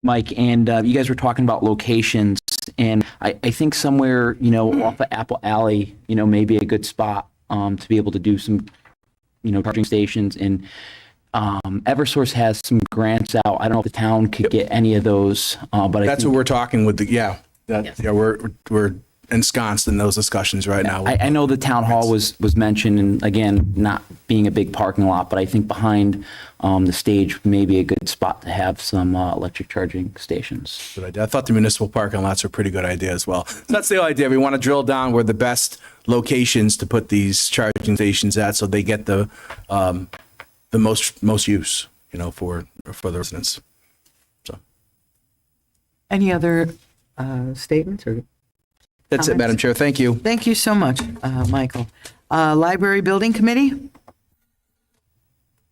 Mike, and you guys were talking about locations, and I think somewhere, off of Apple Alley, may be a good spot to be able to do some, charging stations. And Eversource has some grants out. I don't know if the town could get any of those, but That's what we're talking with. We're ensconced in those discussions right now. I know the town hall was mentioned, and again, not being a big parking lot, but I think behind the stage may be a good spot to have some electric charging stations. Good idea. I thought the municipal parking lots are a pretty good idea as well. So that's the idea. We want to drill down where the best locations to put these charging stations at, so they get the most use, for the residents. So, any other statements or? That's it, Madam Chair. Thank you. Thank you so much, Michael. Library Building Committee?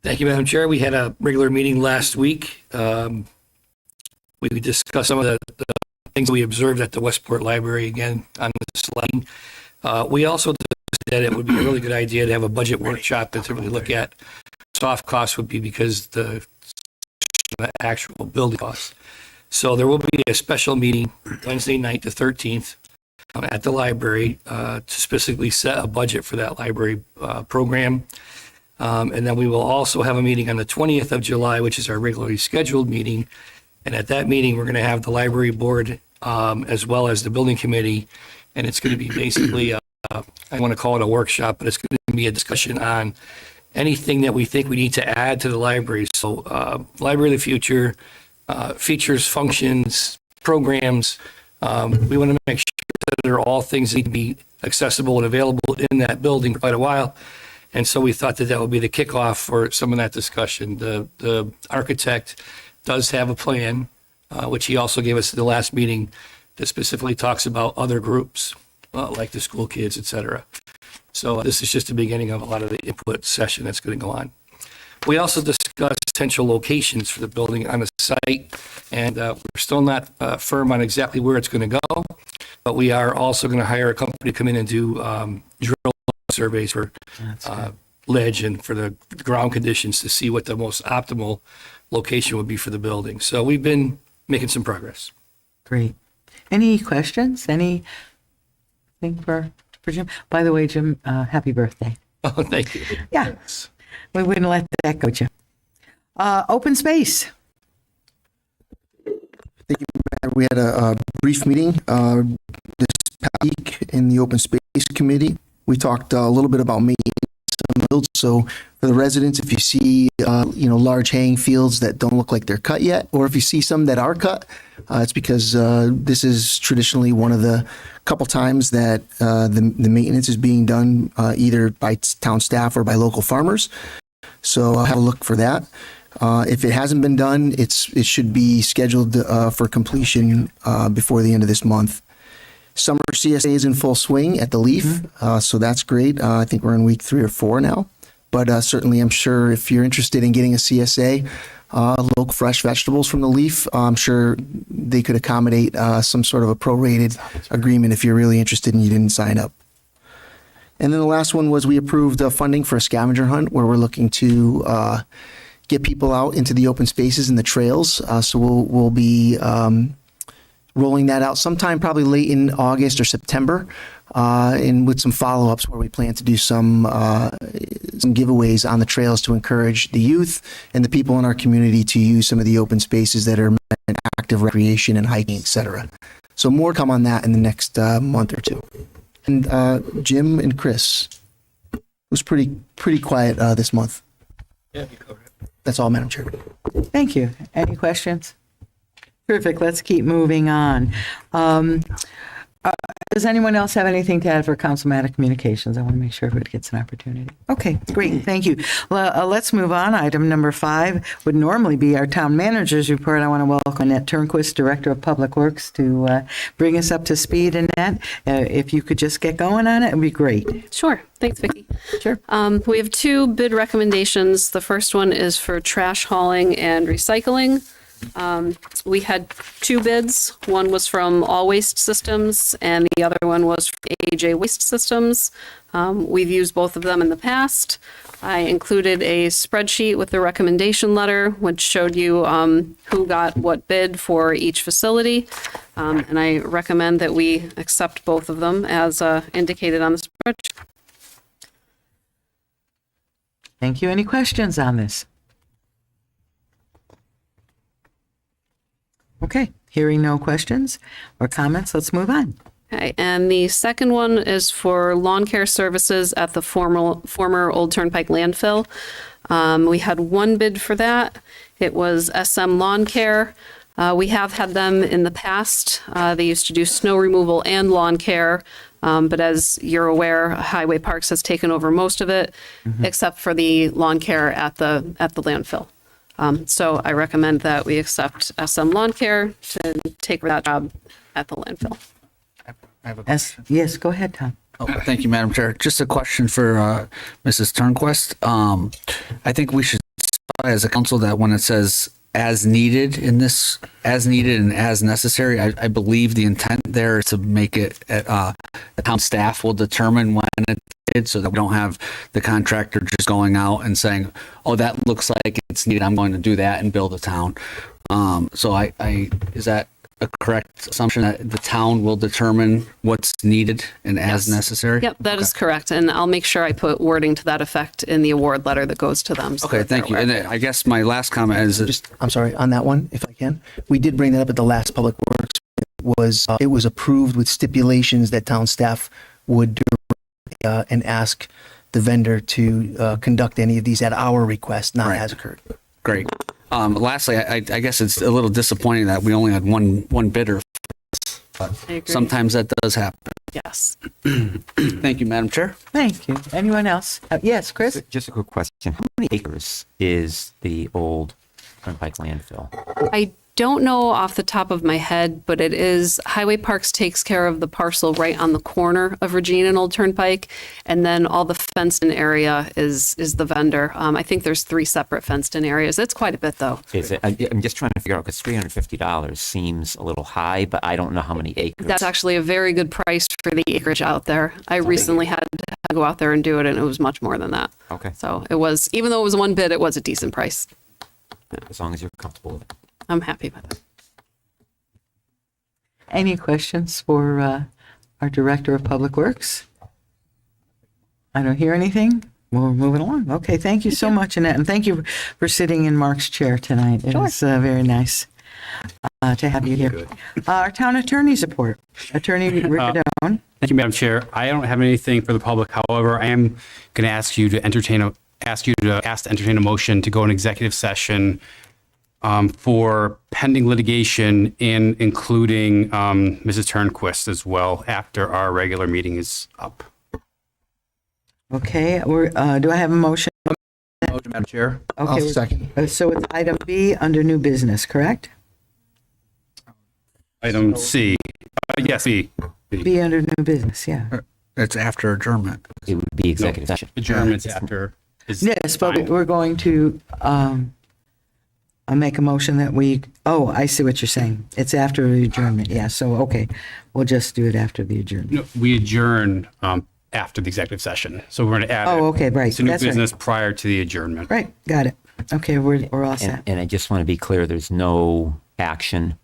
Thank you, Madam Chair. We had a regular meeting last week. We discussed some of the things we observed at the Westport Library again on the slide. We also discussed that it would be a really good idea to have a budget workshop to really look at soft costs would be because the actual building costs. So there will be a special meeting Wednesday night, the 13th, at the library to specifically set a budget for that library program. And then we will also have a meeting on the 20th of July, which is our regularly scheduled meeting. And at that meeting, we're going to have the library board as well as the building committee. And it's going to be basically, I want to call it a workshop, but it's going to be a discussion on anything that we think we need to add to the library. So Library of the Future, features, functions, programs. We want to make sure that they're all things that need to be accessible and available in that building for quite a while. And so we thought that would be the kickoff for some of that discussion. The architect does have a plan, which he also gave us at the last meeting, that specifically talks about other groups, like the school kids, et cetera. So this is just the beginning of a lot of the input session that's going to go on. We also discussed potential locations for the building on the site, and we're still not firm on exactly where it's going to go, but we are also going to hire a company to come in and do drill surveys for ledge and for the ground conditions to see what the most optimal location would be for the building. So we've been making some progress. Great. Any questions? Anything for Jim? By the way, Jim, happy birthday. Oh, thank you. Yeah. We wouldn't let that go, Jim. Open space. Thank you, Matt. We had a brief meeting this past week in the Open Space Committee. We talked a little bit about maintenance of fields. So for the residents, if you see, large haying fields that don't look like they're cut yet, or if you see some that are cut, it's because this is traditionally one of the couple times that the maintenance is being done either by town staff or by local farmers. So have a look for that. If it hasn't been done, it should be scheduled for completion before the end of this month. Summer CSA is in full swing at the Leaf, so that's great. I think we're in week 3 or 4 now. But certainly, I'm sure if you're interested in getting a CSA, local fresh vegetables from the Leaf, I'm sure they could accommodate some sort of a prorated agreement if you're really interested and you didn't sign up. And then the last one was we approved funding for a scavenger hunt where we're looking to get people out into the open spaces and the trails. So we'll be rolling that out sometime probably late in August or September, and with some follow-ups where we plan to do some giveaways on the trails to encourage the youth and the people in our community to use some of the open spaces that are meant for active recreation and hiking, etc. So more come on that in the next month or two. And Jim and Chris, it was pretty quiet this month. Yeah, you covered it. That's all, Madam Chair. Thank you. Any questions? Perfect. Let's keep moving on. Does anyone else have anything to add for Councilmatic Communications? I want to make sure everybody gets an opportunity. Okay, great. Thank you. Let's move on. Item number 5 would normally be our town manager's report. I want to welcome Annette Turnquist, Director of Public Works, to bring us up to speed. Annette, if you could just get going on it, it would be great. Sure. Thanks, Vicki. Sure. We have 2 bid recommendations. The first one is for trash hauling and recycling. We had two bids. One was from All Waste Systems and the other one was from AJ Waste Systems. We've used both of them in the past. I included a spreadsheet with the recommendation letter, which showed you who got what bid for each facility. And I recommend that we accept both of them as indicated on the spreadsheet. Thank you. Any questions on this? Okay, hearing no questions or comments, let's move on. Okay, and the second one is for lawn care services at the former Old Turnpike landfill. We had one bid for that. It was SM Lawn Care. We have had them in the past. They used to do snow removal and lawn care. But as you're aware, Highway Parks has taken over most of it, except for the lawn care at the landfill. So I recommend that we accept SM Lawn Care to take that job at the landfill. Yes, go ahead, Tom. Oh, thank you, Madam Chair. Just a question for Mrs. Turnquist. I think we should specify as a council that when it says as needed in this, as needed and as necessary, I believe the intent there is to make it the town staff will determine when it's needed, so that we don't have the contractor just going out and saying, oh, that looks like it's needed, I'm going to do that and build a town. So is that a correct assumption that the town will determine what's needed and as necessary? Yep, that is correct. And I'll make sure I put wording to that effect in the award letter that goes to them. So Okay, that thank you. they're And aware. I guess my last comment is Just, I'm sorry, on that one, if I can. We did bring that up at the last Public Works. It was approved with stipulations that town staff would and ask the vendor to conduct any of these at our request, not as occurred. great. Lastly, I guess it's a little disappointing that we only had one bidder. But I agree. sometimes that does happen. Yes. Thank you, Madam Chair. Thank you. Anyone else? Yes, Chris? Just a quick question. How many acres is the old Turnpike landfill? I don't know off the top of my head, but it is Highway Parks takes care of the parcel right on the corner of Regina and Old Turnpike, and then all the fenced-in area is the vendor. I think there's 3 separate fenced-in areas. It's quite a bit, though. Is it? I'm just trying to figure out because $350 seems a little high, but I don't know how many acres. That's actually a very good price for the acreage out there. I recently had to go out there and do it, and it was much more than that. Okay. So it was, even though it was one bid, it was a decent price. As long as you're comfortable with it. I'm happy with it. Any questions for our Director of Public Works? I don't hear anything. We're moving along. Okay, thank you so much, Annette, and thank you for sitting in Mark's chair tonight. It was very nice to have you here. Our Town Attorney's report. Attorney Riccadone. Thank you, Madam Chair. I don't have anything for the public. However, I am going to ask you to entertain a motion to go in executive session for pending litigation, including Mrs. Turnquist as well, after our regular meeting is up. Okay, do I have a motion? Motion, Madam Chair. Okay, I'll second. so it's item B under new business, correct? Item C. Yes, B. B under new business, yeah. It's after adjournment. It would be executive session. Adjournments after. Is Yes, but fine. we're going to make a motion that I see what you're saying. It's after the adjournment, yeah, so, okay. We'll just do it after the adjournment. No, we adjourn after the executive session. So we're going to add Oh, okay, right. it's a new That's right. business prior to the adjournment. Right, got it. Okay, we're all And, set. and I just want to be clear, there's no action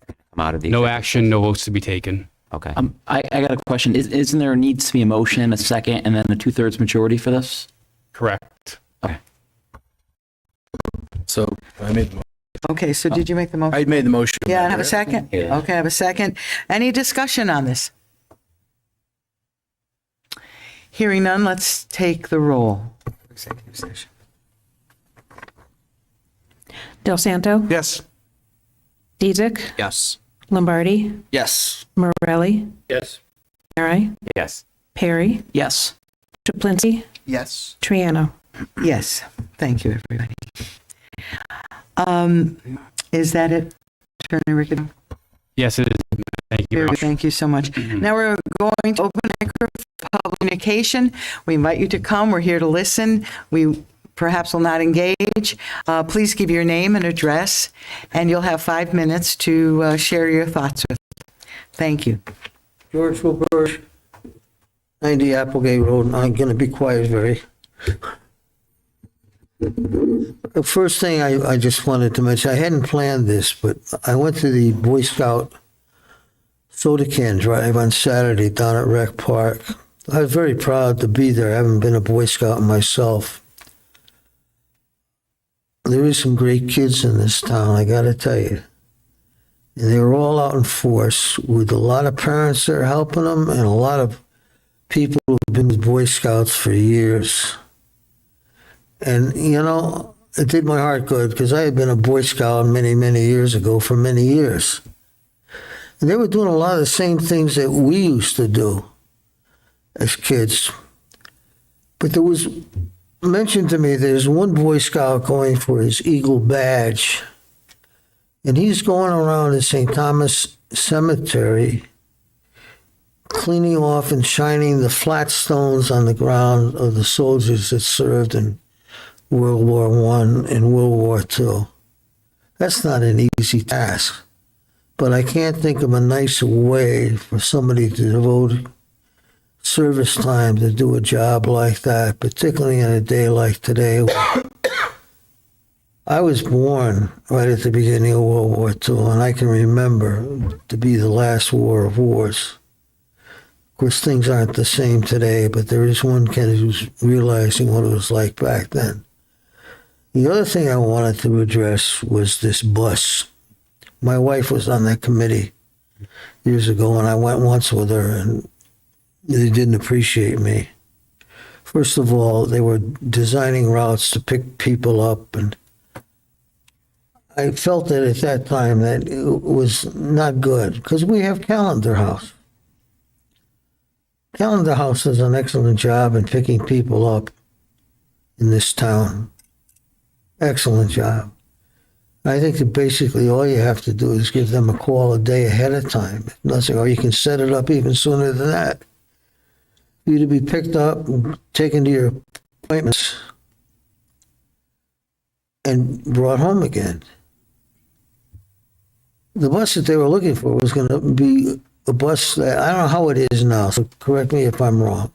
come out of the. No executive action, no votes to be taken. Okay. I got a question. Isn't there needs to be a motion, a second, and then a 2/3 majority for this? Correct. Okay. So I made the Okay, so did you make the motion? I made the motion. Yeah, I Madam have a Chair. second? Okay, I have a second. Any discussion on this? Hearing none, let's take the roll. Executive session. Del Santo, Yes. Dezek, Yes. Lombardi, Yes. Morelli, Yes. Mary, Yes. Perry, Yes. Chaplinsky, Yes. Triano. Yes, thank you, everybody. Is that it, Attorney Riccadone? Yes, it is. Thank you very much. Thank you so much. Now we're going to open microphone public communication. We invite you to come. We're here to listen. We perhaps will not engage, please give your name and address, and you'll have 5 minutes to share your thoughts with. Thank you. George Wilbur, 90 Applegate Road, and I'm going to be quiet very. The first thing I just wanted to mention, I hadn't planned this, but I went to the Boy Scout soda can drive on Saturday down at Rec Park. I was very proud to be there. I haven't been a Boy Scout myself. There is some great kids in this town, I got to tell you. And they were all out in force with a lot of parents that are helping them and a lot of people who've been with Boy Scouts for years. And, you know, it did my heart good because I had been a Boy Scout many, many years ago for many years. And they were doing a lot of the same things that we used to do as kids. But there was mentioned to me there's one Boy Scout going for his Eagle badge. And he's going around in St. Thomas Cemetery cleaning off and shining the flat stones on the ground of the soldiers that served in World War I and World War II. That's not an easy task. But I can't think of a nicer way for somebody to devote service time to do a job like that, particularly in a day like today. I was born right at the beginning of World War II, and I can remember to be the last war of wars. Of course, things aren't the same today, but there is one kid who's realizing what it was like back then. The other thing I wanted to address was this bus. My wife was on that committee years ago, and I went once with her, and they didn't appreciate me. First of all, they were designing routes to pick people up, and I felt that at that time that it was not good because we have Calendar House. Calendar House does an excellent job in picking people up in this town. Excellent job. I think that basically all you have to do is give them a call a day ahead of time. Nothing, or you can set it up even sooner than that. For you to be picked up and taken to your appointments and brought home again. The bus that they were looking for was going to be a bus that, I don't know how it is now, so correct me if I'm wrong.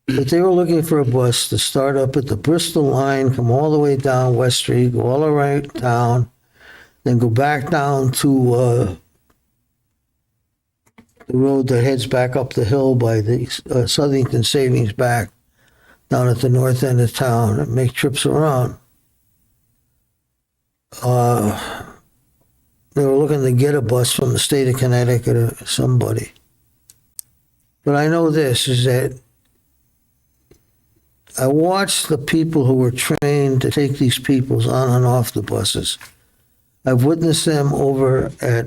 But they were looking for a bus to start up at the Bristol line, come all the way down West Street, go all around town, then go back down to the road that heads back up the hill by the Southington Savings Bank, down at the north end of town, and make trips around. They were looking to get a bus from the state of Connecticut or somebody. But I know this, is that I watched the people who were trained to take these people on and off the buses. I've witnessed them over at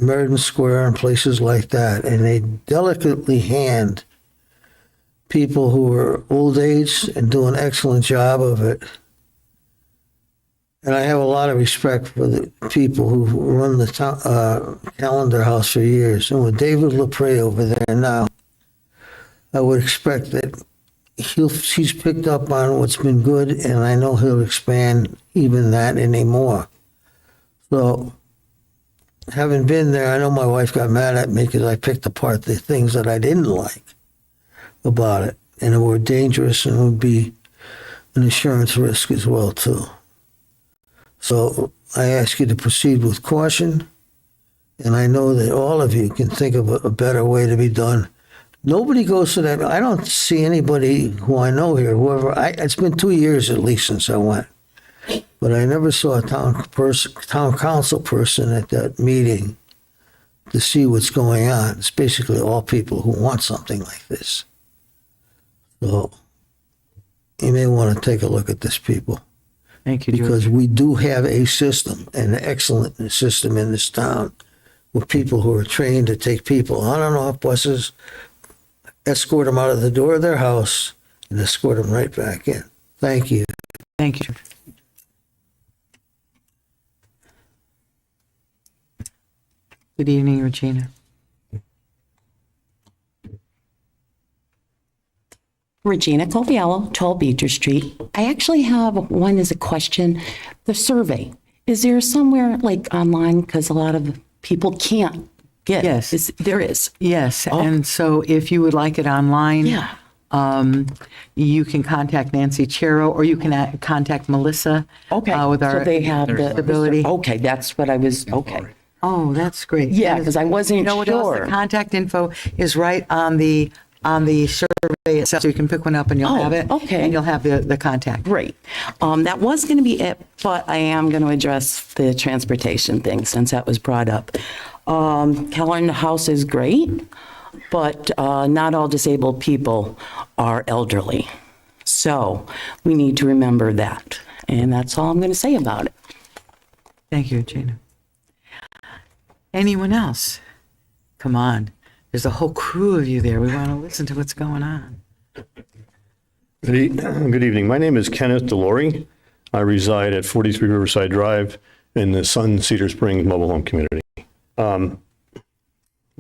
Meriden Square and places like that, and they delicately hand people who are old age and do an excellent job of it. And I have a lot of respect for the people who run the Calendar House for years. And with David LaPree over there now, I would expect that he's picked up on what's been good, and I know he'll expand even that anymore. So, having been there, I know my wife got mad at me because I picked apart the things that I didn't like about it, and it were dangerous and would be an insurance risk as well, too. So I ask you to proceed with caution, and I know that all of you can think of a better way to be done. Nobody goes to that. I don't see anybody who I know here, it's been 2 years at least since I went, but I never saw a town council person at that meeting to see what's going on. It's basically all people who want something like this. So you may want to take a look at this, people. Thank you, George. Because we do have a system, an excellent system in this town, with people who are trained to take people on and off buses, escort them out of the door of their house, and escort them right back in. Thank you. Thank you. Good evening, Regina. Regina Coviello, 12 Beecher Street. I actually have one as a question. The survey, is there somewhere like online? Because a lot of people can't get it. Yes. There is. Yes, and so if you would like it online, Yeah. you can contact Nancy Chero, or you can contact Melissa. Okay. With our so they have the ability. Okay, that's what I was. Okay. Oh, that's great. Yeah, because I wasn't You know what else? sure. The contact info is right on the survey itself, so you can pick one up and you'll Oh, have it. okay. And you'll have the contact. Great. That was going to be it, but I am going to address the transportation thing since that was brought up. Keller in the House is great, but not all disabled people are elderly. So we need to remember that. And that's all I'm going to say about it. Thank you, Gina. Anyone else? Come on. There's a whole crew of you there. We want to listen to what's going on. Good evening. My name is Kenneth Delory. I reside at 43 Riverside Drive in the Sun Cedar Springs Mobile Home Community. One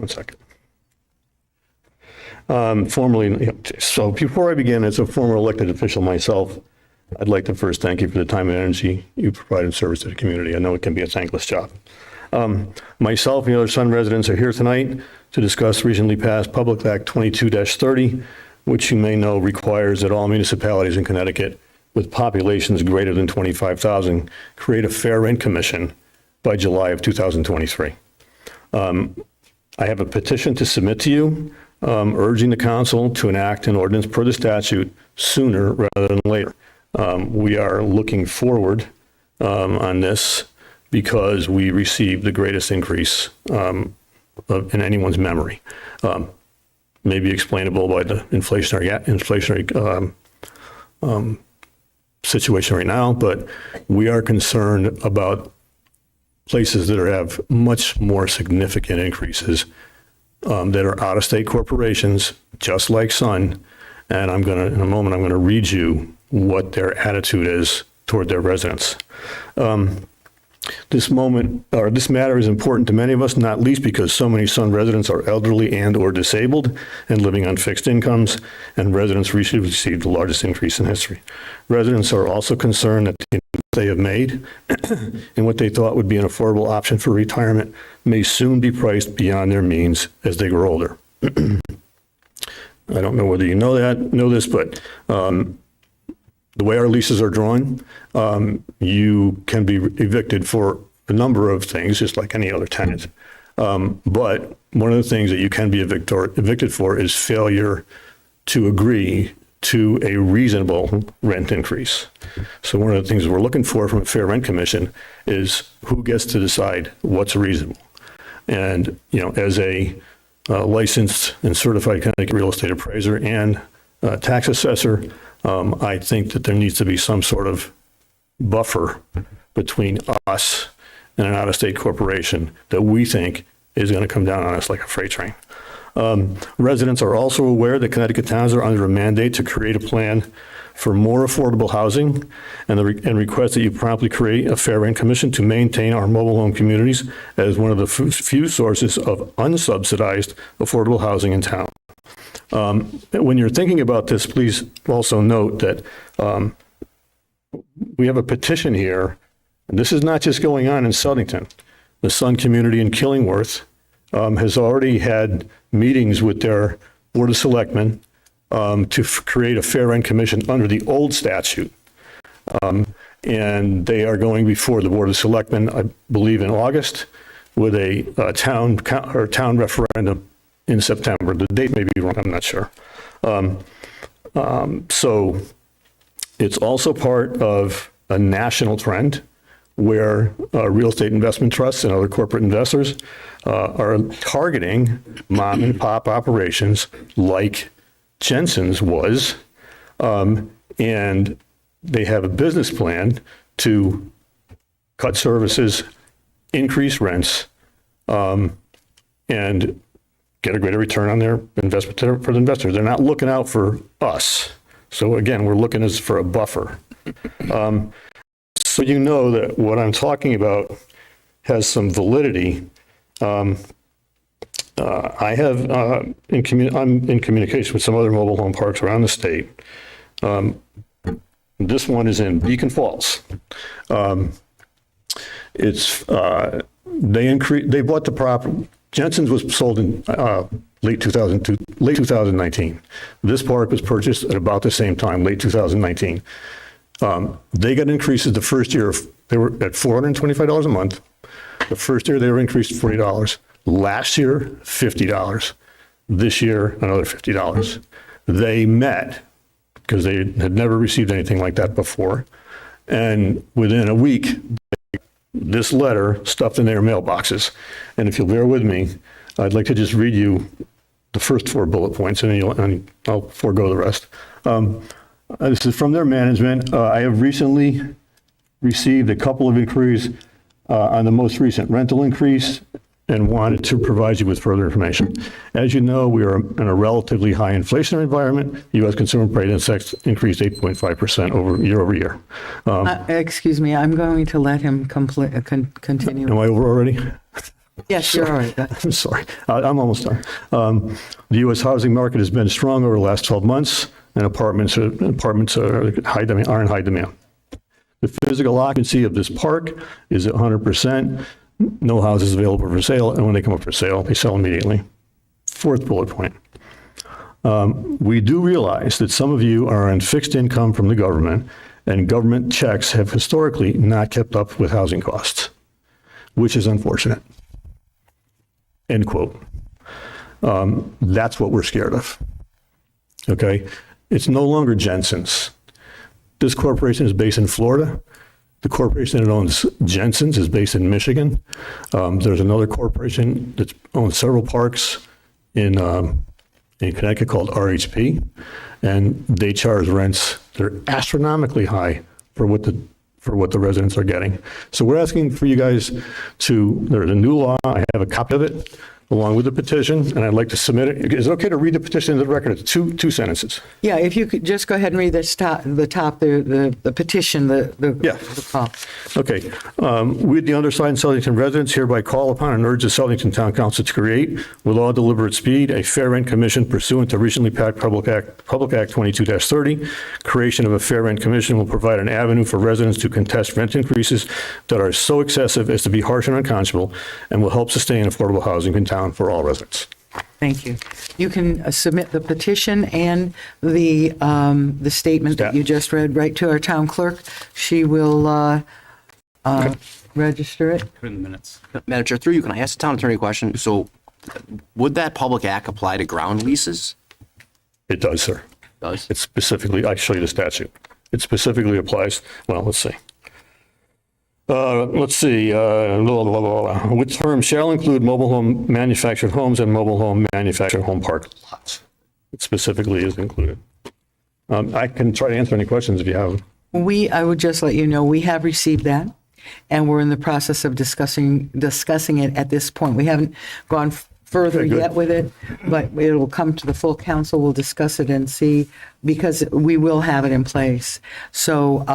second. So before I begin, as a former elected official myself, I'd like to first thank you for the time and energy you provide in service to the community. I know it can be a thankless job. Myself and the other Sun residents are here tonight to discuss recently passed Public Act 22-30, which you may know requires that all municipalities in Connecticut with populations greater than 25,000 create a fair rent commission by July of 2023. I have a petition to submit to you urging the council to enact an ordinance per the statute sooner rather than later. We are looking forward on this because we received the greatest increase in anyone's memory. Maybe explainable by the inflationary situation right now, but we are concerned about places that have much more significant increases that are out-of-state corporations, just like Sun. And in a moment, I'm going to read you what their attitude is toward their residents. This matter is important to many of us, not least because so many Sun residents are elderly and or disabled and living on fixed incomes, and residents recently received the largest increase in history. Residents are also concerned that the investments they have made and what they thought would be an affordable option for retirement may soon be priced beyond their means as they grow older. I don't know whether you know this, but the way our leases are drawn, you can be evicted for a number of things, just like any other tenant. But one of the things that you can be evicted for is failure to agree to a reasonable rent increase. So one of the things we're looking for from a fair rent commission is who gets to decide what's reasonable. And, as a licensed and certified Connecticut real estate appraiser and tax assessor, I think that there needs to be some sort of buffer between us and an out-of-state corporation that we think is going to come down on us like a freight train. Residents are also aware that Connecticut towns are under a mandate to create a plan for more affordable housing and request that you promptly create a fair rent commission to maintain our mobile home communities as one of the few sources of unsubsidized affordable housing in town. When you're thinking about this, please also note that we have a petition here, and this is not just going on in Southington. The Sun community in Killingworth has already had meetings with their Board of Selectmen to create a fair rent commission under the old statute. And they are going before the Board of Selectmen, I believe, in August with a town referendum in September. The date may be wrong, I'm not sure. So it's also part of a national trend where real estate investment trusts and other corporate investors are targeting mom and pop operations like Jensen's was, and they have a business plan to cut services, increase rents, and get a greater return on their investment for the investors. They're not looking out for us. So again, we're looking for a buffer. So you know that what I'm talking about has some validity. I have, I'm in communication with some other mobile home parks around the state. This one is in Beacon Falls. They bought the property. Jensen's was sold in late 2019. This park was purchased at about the same time, late 2019. They got increases the first year. They were at $425 a month. The first year they were increased to $40. Last year, $50. This year, another $50. They met because they had never received anything like that before. And within a week, this letter stuffed in their mailboxes. And if you'll bear with me, I'd like to just read you the first 4 bullet points, and I'll forego the rest. This is from their management. I have recently received a couple of inquiries on the most recent rental increase and wanted to provide you with further information. As you know, we are in a relatively high inflationary environment. U.S. consumer price index increased 8.5% year over year. Excuse me, I'm going to let him continue. Am I over already? Yes, you're all right. I'm sorry. I'm almost done. The U.S. housing market has been strong over the last 12 months, and apartments are in high demand. The physical occupancy of this park is at 100%. No houses available for sale, and when they come up for sale, they sell immediately. 4th bullet point. We do realize that some of you are on fixed income from the government, and government checks have historically not kept up with housing costs, which is unfortunate. End quote. That's what we're scared of. Okay? It's no longer Jensen's. This corporation is based in Florida. The corporation that owns Jensen's is based in Michigan. There's another corporation that owns several parks in Connecticut called RHP, and they charge rents that are astronomically high for what the residents are getting. So we're asking for you guys there's a new law. I have a copy of it along with the petition, and I'd like to submit it. Is it okay to read the petition into the record? It's two sentences. Yeah, if you could just go ahead and read the petition, the top. Okay. We, the undersigned Southington residents, hereby call upon and urge the Southington Town Council to create, with all deliberate speed, a fair rent commission pursuant to recently passed Public Act 22-30. Creation of a fair rent commission will provide an avenue for residents to contest rent increases that are so excessive as to be harsh and unconscionable, and will help sustain affordable housing in town for all residents. Thank you. You can submit the petition and the statement that you just read right to our town clerk. She will register it. Put in the minutes. Madam Chair, through you, can I ask the town attorney a question? So would that public act apply to ground leases? It does, sir. Does? It specifically, I show you the statute. It specifically applies, well, let's see. Which term shall include mobile home manufactured homes and mobile home manufactured home park lots. It specifically is included. I can try to answer any questions if you have. I would just let you know, we have received that, and we're in the process of discussing it at this point. We haven't gone further yet with it, but it will come to the full council. We'll discuss it and see, because we will have it in place. So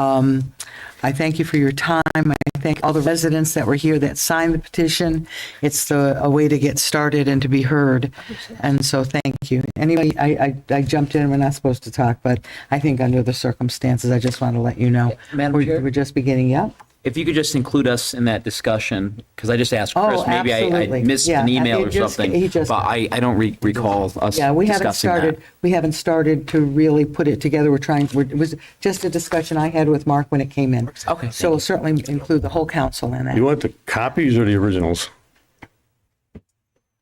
I thank you for your time. I thank all the residents that were here that signed the petition. It's a way to get started and to be heard. And so thank you. Anyway, I jumped in. We're not supposed to talk, but I think under the circumstances, I just want to let you know. Madam Chair? We're just beginning, yeah? If you could just include us in that discussion, because I just asked Chris, maybe I absolutely. missed an email or something, but I don't recall us Yeah, we discussing that. we haven't started to really put it together. It was just a discussion I had with Mark when it came in. Okay. So we'll certainly include the whole council in that. You want the copies or the originals?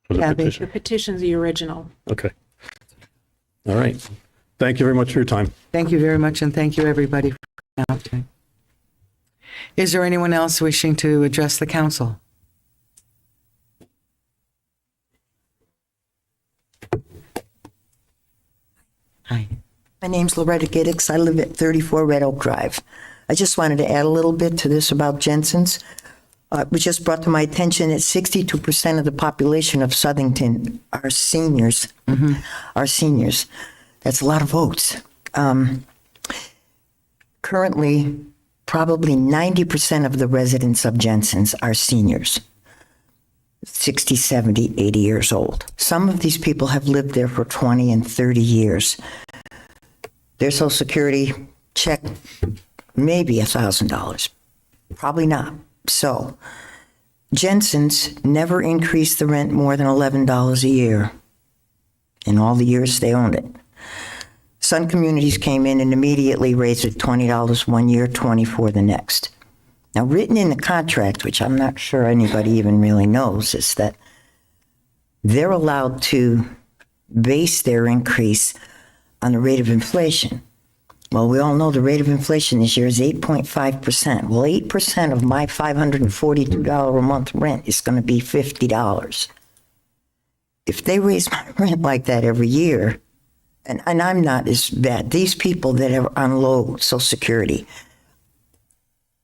For the Kathy? petition? The petition's the original. Okay. All right. Thank you very much for your time. Thank you very much, and thank you, everybody, for coming out today. Is there anyone else wishing to address the council? Hi. My name's Loretta Giddix. I live at 34 Red Oak Drive. I just wanted to add a little bit to this about Jensen's. It was just brought to my attention that 62% of the population of Southington are seniors. Are seniors. That's a lot of votes. Currently, probably 90% of the residents of Jensen's are seniors. 60, 70, 80 years old. Some of these people have lived there for 20 and 30 years. Their Social Security check, maybe $1,000. Probably not. So Jensen's never increased the rent more than $11 a year in all the years they owned it. Sun Communities came in and immediately raised it $20 one year, $24 the next. Now, written in the contract, which I'm not sure anybody even really knows, is that they're allowed to base their increase on the rate of inflation. Well, we all know the rate of inflation this year is 8.5%. Well, 8% of my $542 a month rent is going to be $50. If they raise my rent like that every year, and I'm not as bad, these people that are on low Social Security,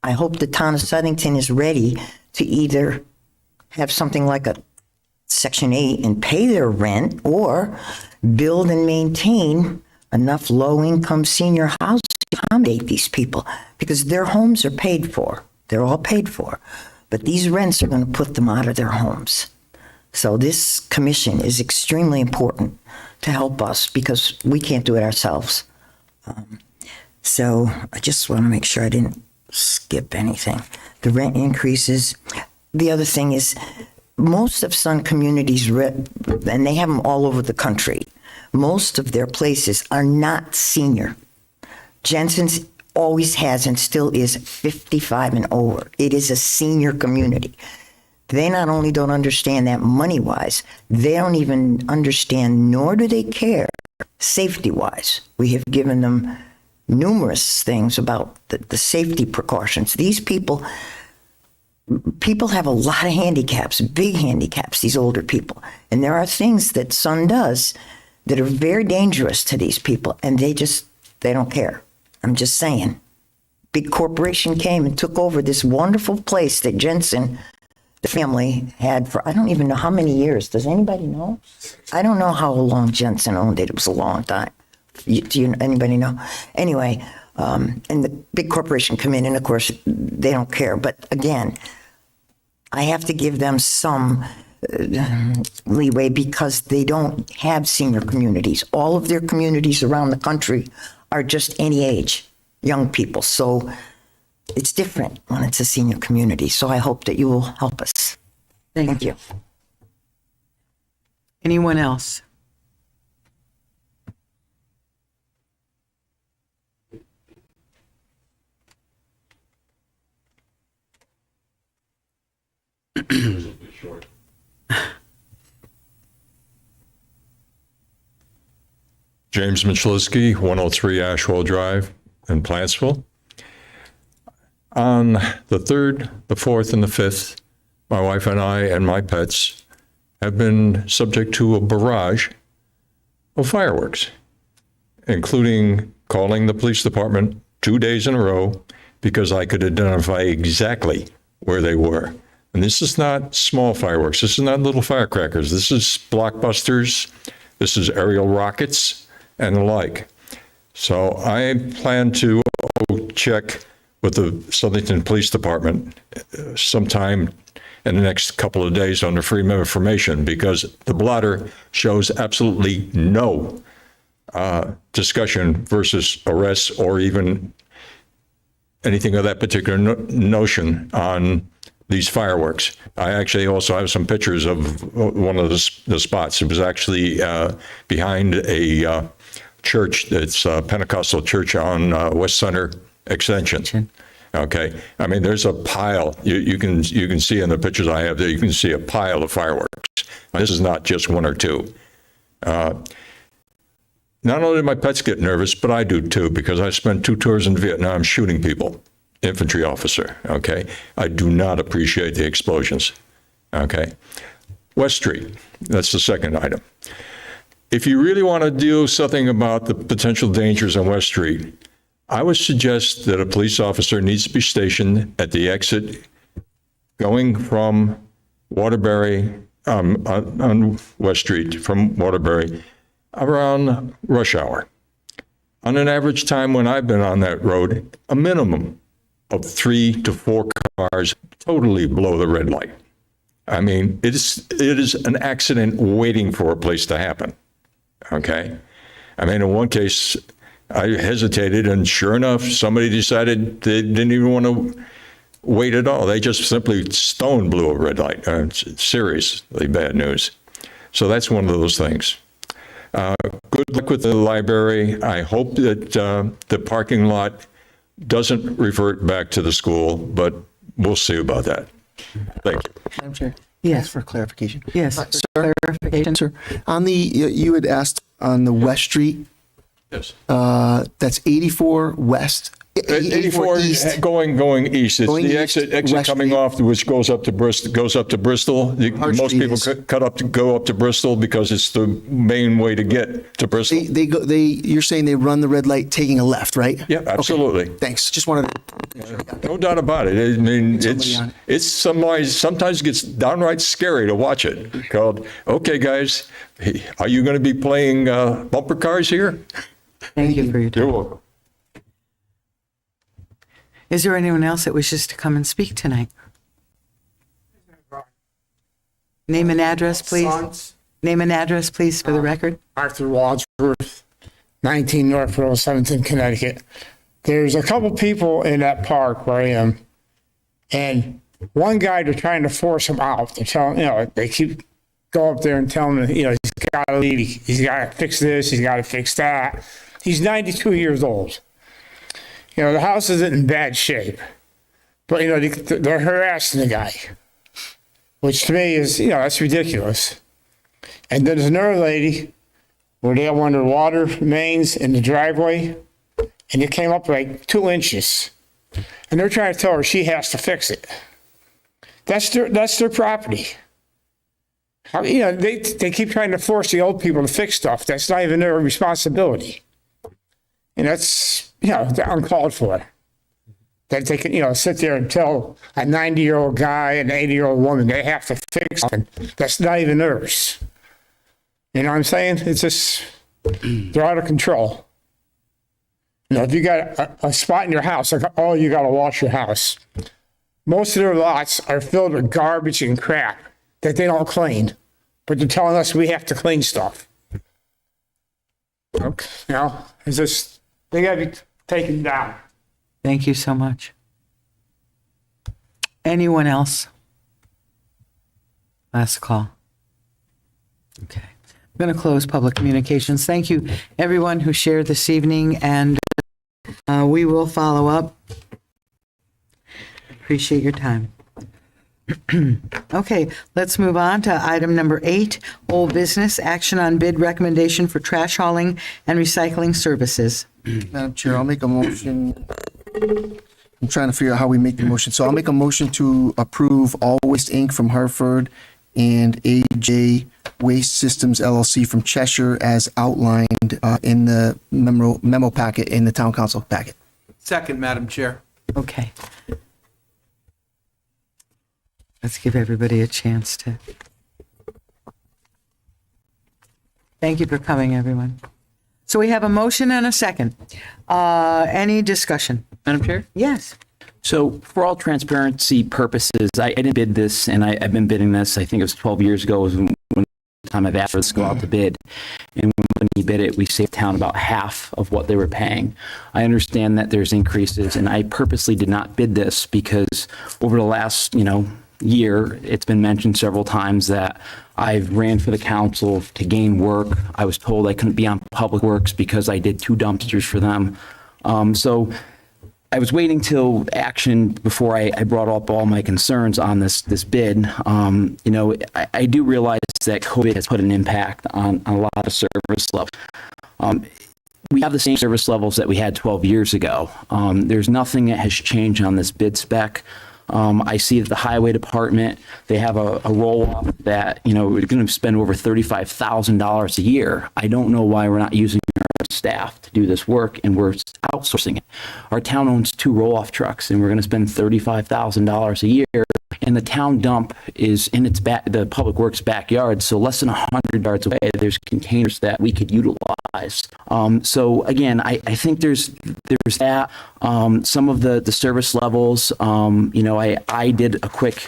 I hope the town of Southington is ready to either have something like a Section 8 and pay their rent, or build and maintain enough low-income senior housing to accommodate these people, because their homes are paid for. They're all paid for. But these rents are going to put them out of their homes. So this commission is extremely important to help us, because we can't do it ourselves. So I just want to make sure I didn't skip anything. The rent increases. The other thing is, most of Sun Communities, and they have them all over the country, most of their places are not senior. Jensen's always has and still is 55 and over. It is a senior community. They not only don't understand that money-wise, they don't even understand, nor do they care safety-wise. We have given them numerous things about the safety precautions. These people have a lot of handicaps, big handicaps, these older people. And there are things that Sun does that are very dangerous to these people, and they don't care. I'm just saying. Big corporation came and took over this wonderful place that Jensen, the family, had for, I don't even know how many years. Does anybody know? I don't know how long Jensen owned it. It was a long time. Anybody know? Anyway, and the big corporation come in, and of course, they don't care. But again, I have to give them some leeway, because they don't have senior communities. All of their communities around the country are just any age, young people. So it's different when it's a senior community. So I hope that you will help us. Thank you. Anyone else? James Michaliski, 103 Ashwell Drive in Plantsville. On the 3rd, the 4th, and the 5th, my wife and I and my pets have been subject to a barrage of fireworks, including calling the police department 2 days in a row because I could identify exactly where they were. And this is not small fireworks. This is not little firecrackers. This is blockbusters. This is aerial rockets and the like. So I plan to check with the Southington Police Department sometime in the next couple of days under Freedom of Information, because the blotter shows absolutely no discussion versus arrests or even anything of that particular notion on these fireworks. I actually also have some pictures of one of the spots. It was actually behind a church. It's a Pentecostal church on West Center Extension. Okay. I mean, there's a pile. You can see in the pictures I have there, you can see a pile of fireworks. This is not just one or two. Not only do my pets get nervous, but I do too, because I spent 2 tours in Vietnam shooting people. Infantry officer, okay? I do not appreciate the explosions, okay? West Street, that's the second item. If you really want to do something about the potential dangers on West Street, I would suggest that a police officer needs to be stationed at the exit going from Waterbury, on West Street from Waterbury around rush hour. On an average time when I've been on that road, a minimum of 3 to 4 cars totally below the red light. I mean, it is an accident waiting for a place to happen. Okay? I mean, in one case, I hesitated, and sure enough, somebody decided they didn't even want to wait at all. They just simply stone blew a red light. Seriously bad news. So that's one of those things. Good luck with the library. I hope that the parking lot doesn't revert back to the school, but we'll see about that. Thank you. Madam Chair. Yes. For clarification. Yes. Clarification. Sir, on the, you had asked on the West Street. Yes. That's 84 West. 84 East. going east. It's Going the east, exit West coming Street. off, which goes up to Bristol. Hart Most Street people is. go up to Bristol because it's the main way to get to Bristol. You're saying they run the red light taking a left, right? Yeah, absolutely. Okay, thanks. Just wanted to. No doubt about it. I mean, Somebody on it. it's sometimes gets downright scary to watch it. Called, okay, guys, are you going to be playing bumper cars here? Thank you for your time. You're welcome. Is there anyone else that wishes to come and speak tonight? Name and address, please. Name and address, please, for the record. Arthur Wadsworth, 19 North Road, 17, Connecticut. There's a couple people in that park where I am, and one guy, they're trying to force him out. They're telling, they keep go up there and tell him, he's got to leave. He's got to fix this. He's got to fix that. He's 92 years old. The house isn't in bad shape, but, they're harassing the guy, which to me is, that's ridiculous. And then there's another lady where they have one of their water mains in the driveway, and it came up like 2 inches. And they're trying to tell her she has to fix it. That's their property. They keep trying to force the old people to fix stuff. That's not even their responsibility. And that's, uncalled for. That they can, sit there and tell a 90-year-old guy and an 80-year-old woman they have to fix something. That's not even theirs. You know what I'm saying? It's just, they're out of control. If you got a spot in your house, like, oh, you got to wash your house. Most of their lots are filled with garbage and crap that they don't clean. But they're telling us we have to clean stuff. Okay. It's just, they got to be taken down. Thank you so much. Anyone else? Last call. Okay. I'm going to close public communications. Thank you, everyone who shared this evening, and we will follow up. Appreciate your time. Okay, let's move on to item number 8, old business, action on bid recommendation for trash hauling and recycling services. Madam Chair, I'll make a motion. I'm trying to figure out how we make the motion. So I'll make a motion to approve All Waste Inc. from Hartford and AJ Waste Systems LLC from Cheshire as outlined in the memo packet in the town council packet. Second, Madam Chair. Okay. Let's give everybody a chance to. Thank you for coming, everyone. So we have a motion and a second. Any discussion? Madam Chair? Yes. So for all transparency purposes, I didn't bid this, and I've been bidding this, I think it was 12 years ago was when the time I've asked for this to go out to bid. And when we bid it, we saved town about half of what they were paying. I understand that there's increases, and I purposely did not bid this because over the last, year, it's been mentioned several times that I've ran for the council to gain work. I was told I couldn't be on Public Works because I did 2 dumpsters for them. So I was waiting till action before I brought up all my concerns on this bid. I do realize that COVID has put an impact on a lot of service levels. We have the same service levels that we had 12 years ago. There's nothing that has changed on this bid spec. I see that the highway department, they have a roll-off that, we're going to spend over $35,000 a year. I don't know why we're not using our staff to do this work, and we're outsourcing it. Our town owns 2 roll-off trucks, and we're going to spend $35,000 a year. And the town dump is in the Public Works backyard, so less than 100 yards away, there's containers that we could utilize. So again, I think there's that. Some of the service levels, I did a quick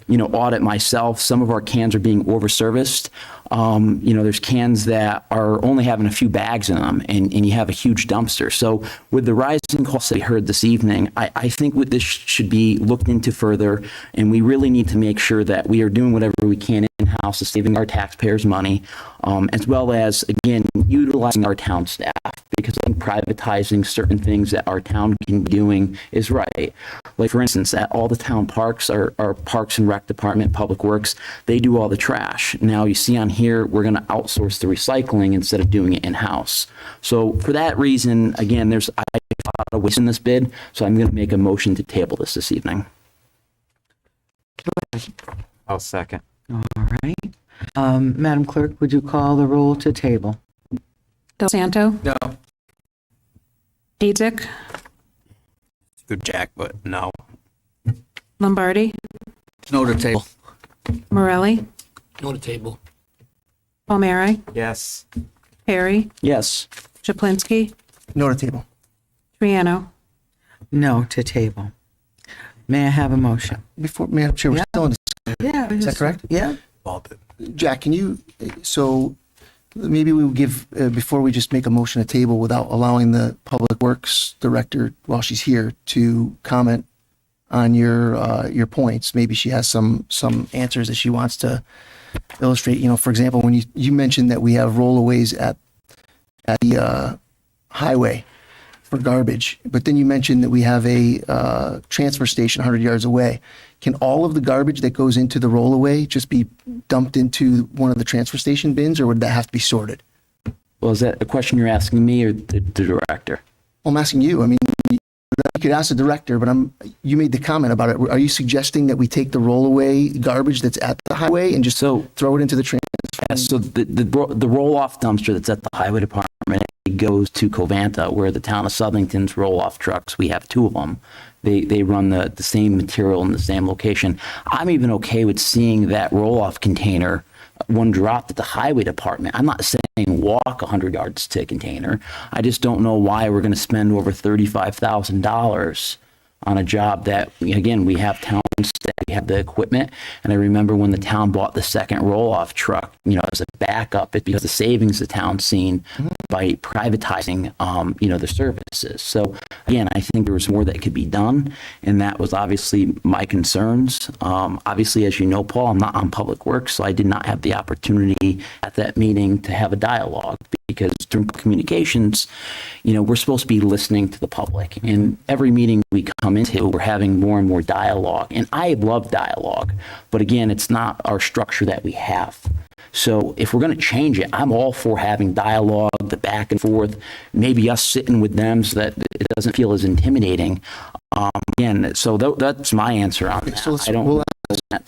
audit myself. Some of our cans are being over-serviced. There's cans that are only having a few bags in them, and you have a huge dumpster. So with the rising costs that we heard this evening, I think this should be looked into further, and we really need to make sure that we are doing whatever we can in-house to saving our taxpayers money, as well as, again, utilizing our town staff, because I think privatizing certain things that our town can be doing is right. Like, for instance, at all the town parks, our Parks and Rec Department, Public Works, they do all the trash. Now, you see on here, we're going to outsource the recycling instead of doing it in-house. So for that reason, again, there's a lot of waste in this bid, so I'm going to make a motion to table this evening. I'll second. All right. Madam Clerk, would you call the roll to table? Del Santo, No. Dedzek, Good Jack, but no. Lombardi, No to table. Morelli, No to table. Palmieri, Yes. Perry, Yes. Chaplinsky, No to table. Triano. No to table. May I have a motion? Before, Madam Chair, we're still in this. Yeah. Is that correct? Yeah. Jack, can you, so maybe we will give, before we just make a motion to table without allowing the Public Works Director, while she's here, to comment on your points. Maybe she has some answers that she wants to illustrate. For example, when you mentioned that we have rollaways at the highway for garbage, but then you mentioned that we have a transfer station 100 yards away. Can all of the garbage that goes into the rollaway just be dumped into one of the transfer station bins, or would that have to be sorted? Well, is that a question you're asking me or the director? Well, I'm asking you. I mean, you could ask the director, but you made the comment about it. Are you suggesting that we take the rollaway garbage that's at the highway and just throw it into the transfer? So the roll-off dumpster that's at the highway department, it goes to Covanta, where the town of Southington's roll-off trucks, we have 2 of them. They run the same material in the same location. I'm even okay with seeing that roll-off container, one dropped at the highway department. I'm not saying walk 100 yards to a container. I just don't know why we're going to spend over $35,000 on a job that, again, we have town staff, we have the equipment. And I remember when the town bought the second roll-off truck, as a backup, it's because the savings the town's seen by privatizing, the services. So again, I think there was more that could be done, and that was obviously my concerns. Obviously, as you know, Paul, I'm not on Public Works, so I did not have the opportunity at that meeting to have a dialogue, because through communications, we're supposed to be listening to the public. And every meeting we come into, we're having more and more dialogue. And I love dialogue, but again, it's not our structure that we have. So if we're going to change it, I'm all for having dialogue, the back and forth, maybe us sitting with them so that it doesn't feel as intimidating. Again, so that's my answer on that. So I don't.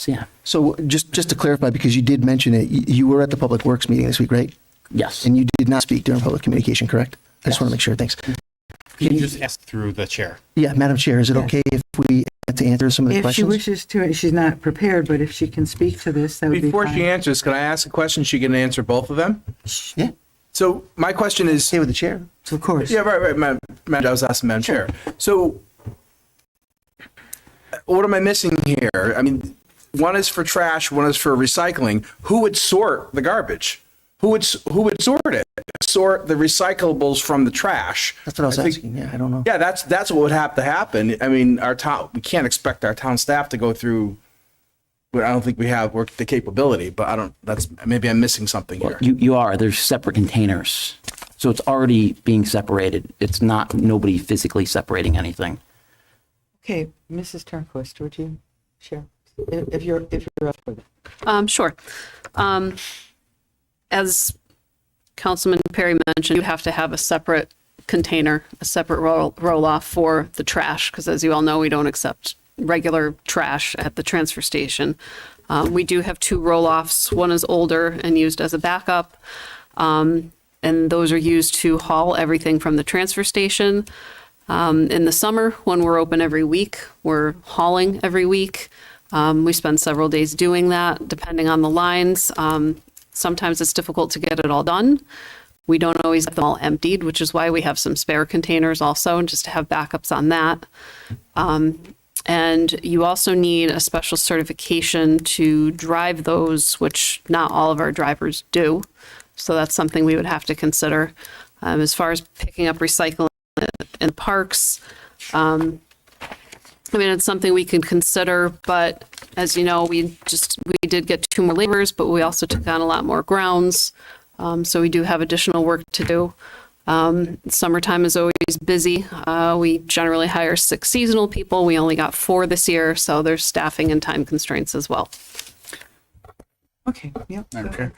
Yeah. So just to clarify, because you did mention it, you were at the Public Works meeting this week, right? Yes. And you did not speak during public communication, correct? I just want to make sure. Thanks. Can you just ask through the chair? Yeah, Madam Chair, is it okay if we to answer some of the If she questions? wishes to, she's not prepared, but if she can speak to this, that would be Before fine. she answers, can I ask a question? She can answer both of them? Yeah. So my question is... Stay with the chair. Of course. Yeah, right. Madam, I was asking Madam Chair. So what am I missing here? I mean, one is for trash, one is for recycling. Who would sort the garbage? Who would sort it? Sort the recyclables from the trash. That's what I was asking. Yeah, I don't know. Yeah, that's what would have to happen. I mean, we can't expect our town staff to go through. But I don't think we have the capability. But maybe I'm missing something here. You are. There's separate containers, so it's already being separated. It's not nobody physically separating anything. Okay, Mrs. Turnquist, would you share if you're up for that? Sure. As Councilman Perry mentioned, you have to have a separate container, a separate roll-off for the trash, because as you all know, we don't accept regular trash at the transfer station. We do have 2 roll-offs. One is older and used as a backup, and those are used to haul everything from the transfer station. In the summer, when we're open every week, we're hauling every week. We spend several days doing that, depending on the lines. Sometimes it's difficult to get it all done. We don't always have them all emptied, which is why we have some spare containers also, just to have backups on that. And you also need a special certification to drive those, which not all of our drivers do. So that's something we would have to consider. As far as picking up recycling in parks, I mean, it's something we can consider, but as you know, we did get 2 more laborers, but we also took on a lot more grounds. So we do have additional work to do. Summertime is always busy. We generally hire 6 seasonal people. We only got 4 this year, so there's staffing and time constraints as well. Okay, yep. Madam Chair.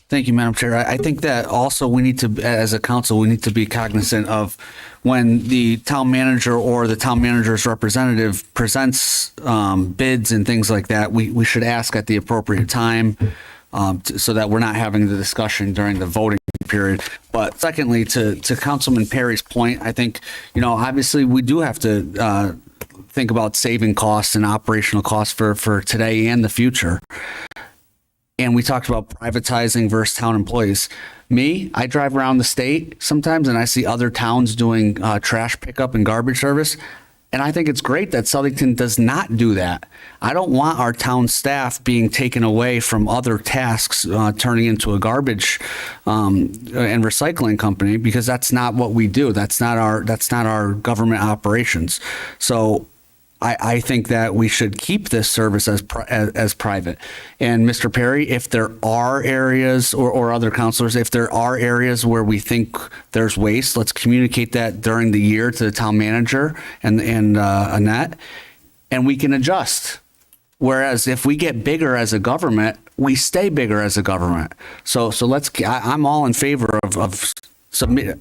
Thank you, Madam Chair. I think that also we need to, as a council, we need to be cognizant of when the town manager or the town manager's representative presents bids and things like that, we should ask at the appropriate time so that we're not having the discussion during the voting period. But secondly, to Councilman Perry's point, I think, obviously we do have to think about saving costs and operational costs for today and the future. And we talked about privatizing versus town employees. I drive around the state sometimes and I see other towns doing trash pickup and garbage service. And I think it's great that Southington does not do that. I don't want our town staff being taken away from other tasks, turning into a garbage and recycling company, because that's not what we do. That's not our government operations. So I think that we should keep this service as private. And Mr. Perry, if there are areas or other counselors, if there are areas where we think there's waste, let's communicate that during the year to the town manager and Annette, and we can adjust. Whereas if we get bigger as a government, we stay bigger as a government. So I'm all in favor of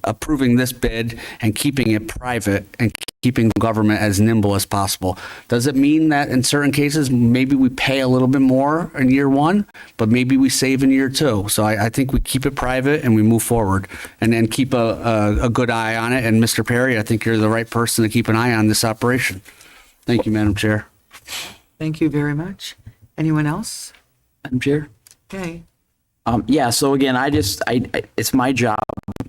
approving this bid and keeping it private and keeping the government as nimble as possible. Does it mean that in certain cases, maybe we pay a little bit more in year 1, but maybe we save in year 2? So I think we keep it private and we move forward and then keep a good eye on it. And Mr. Perry, I think you're the right person to keep an eye on this operation. Thank you, Madam Chair. Thank you very much. Anyone else? Madam Chair? Okay. Yeah, so again, it's my job,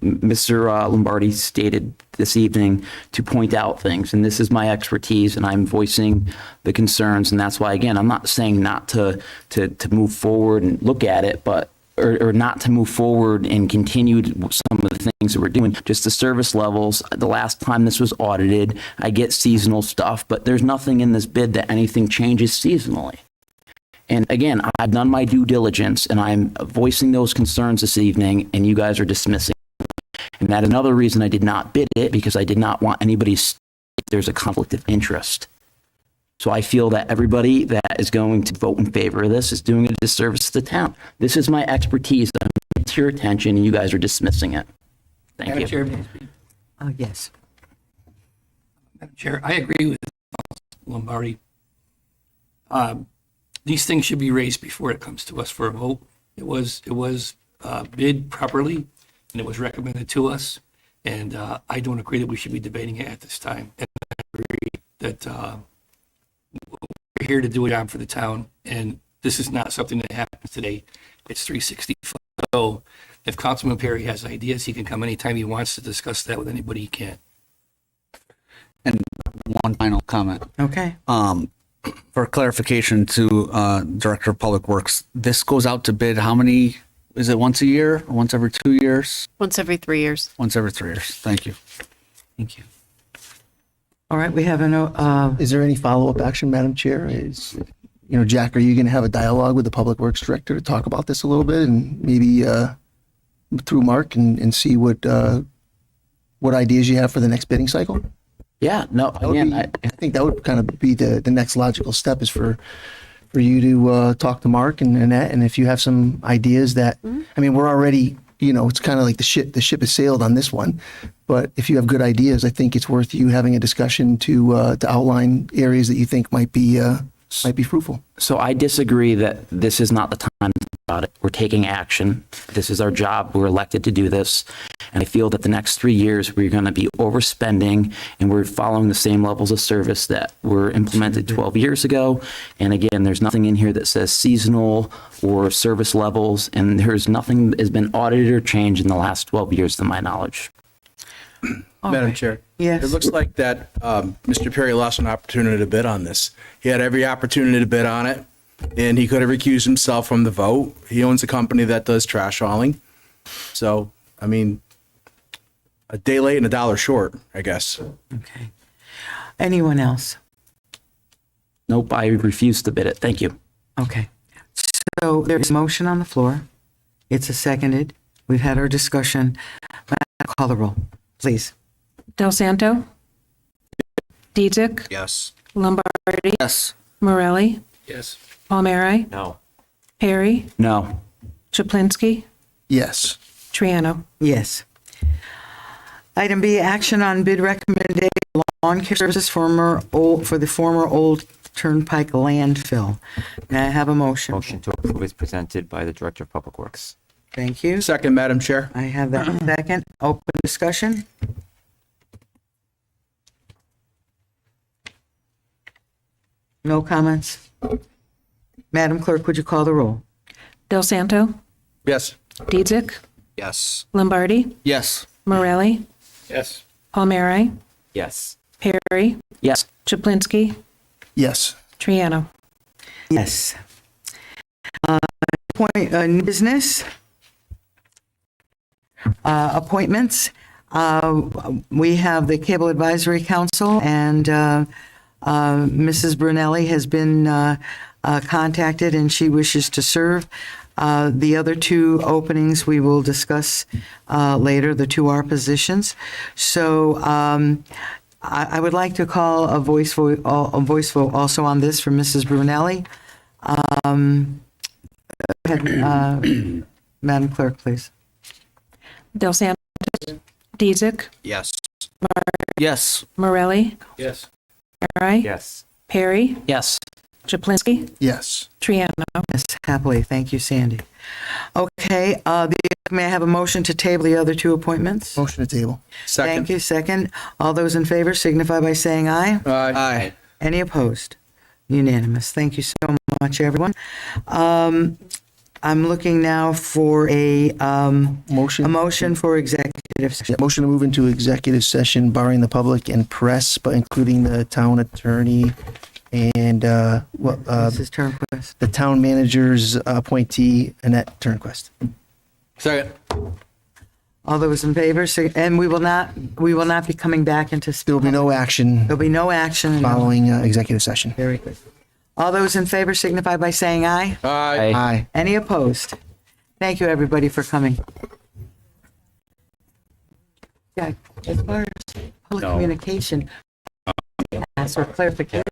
Mr. Lombardi stated this evening, to point out things, and this is my expertise, and I'm voicing the concerns, and that's why, again, I'm not saying not to move forward and look at it, but or not to move forward and continue some of the things that we're doing. Just the service levels. The last time this was audited, I get seasonal stuff, but there's nothing in this bid that anything changes seasonally. And again, I've done my due diligence and I'm voicing those concerns this evening, and you guys are dismissing. And that is another reason I did not bid it, because I did not want anybody to if there's a conflict of interest. So I feel that everybody that is going to vote in favor of this is doing a disservice to the town. This is my expertise. I'm bringing it to your attention, and you guys are dismissing it. Thank you. Chair, Yes. Madam Chair, I agree with Lombardi. These things should be raised before it comes to us for a vote. It was bid properly, and it was recommended to us. And I don't agree that we should be debating it at this time. And I agree that we're here to do a job for the town, and this is not something that happens today. It's 365. So if Councilman Perry has ideas, he can come anytime he wants to discuss that with anybody he can. And one final comment. Okay. For clarification to Director of Public Works, this goes out to bid how many, is it once a year or once every 2 years? Once every 3 years. Once every 3 years. Thank you. Thank you. All right, we have Is there any follow-up action, Madam Chair? Jack, are you going to have a dialogue with the Public Works Director to talk about this a little bit, and maybe through Mark and see what ideas you have for the next bidding cycle? Yeah, no, again, I think that would kind of be the next logical step, is for you to talk to Mark and Annette, and if you have some ideas that, I mean, we're already, it's kind of like the ship has sailed on this one, but if you have good ideas, I think it's worth you having a discussion to outline areas that you think might be fruitful. So I disagree that this is not the time to think about it. We're taking action. This is our job. We're elected to do this. And I feel that the next 3 years, we're going to be overspending, and we're following the same levels of service that were implemented 12 years ago. And again, there's nothing in here that says seasonal or service levels, and there's nothing that has been audited or changed in the last 12 years to my knowledge. Madam right. Chair. Yes. It looks like that Mr. Perry lost an opportunity to bid on this. He had every opportunity to bid on it, and he could have recused himself from the vote. He owns a company that does trash hauling. So, I mean, a day late and a dollar short, I guess. Okay. Anyone else? Nope, I refuse to bid it. Thank you. Okay. So there's a motion on the floor. It's a seconded. We've had our discussion. Call the roll, please. Del Santo. Dedzek. Yes. Lombardi. Yes. Morelli. Yes. Palmieri. No. Perry. No. Chaplinsky. Yes. Triano. Yes. Item B, action on bid recommendation lawn care services for the former Old Turnpike landfill. May I have a motion? Motion to approve is presented by the Director of Public Works. Thank you. Second, Madam Chair. I have that second. Open discussion. No comments? Madam Clerk, would you call the roll? Del Santo. Yes. Dedzek. Yes. Lombardi. Yes. Morelli. Yes. Palmieri. Yes. Perry. Yes. Chaplinsky. Yes. Triano. Yes. New business. Appointments. We have the Cable Advisory Council, and Mrs. Brunelli has been contacted, and she wishes to serve. The other two openings we will discuss later, the two are positions. So I would like to call a voice vote also on this for Mrs. Brunelli. Madam Clerk, please. Del Santo. Dedzek. Yes. Yes. Morelli. Yes. Palmieri. Yes. Perry. Yes. Chaplinsky. Yes. Triano. Yes, happily. Thank you, Sandy. Okay, may I have a motion to table the other two appointments? Motion to table. Second. Thank you. Second. All those in favor signify by saying aye. Aye. Any opposed? Unanimous. Thank you so much, everyone. I'm looking now for a motion for executive session. Yeah, motion to move into executive session barring the public and press, but including the town attorney and Mrs. Turnquist. the town manager's appointee, Annette Turnquist. Second. All those in favor, and we will not be coming back into. There will be no action There'll be no action. following executive session. Very good. All those in favor signify by saying aye. Aye. Aye. Any opposed? Thank you, everybody, for coming. Yeah, as far as public communication, ask for clarification.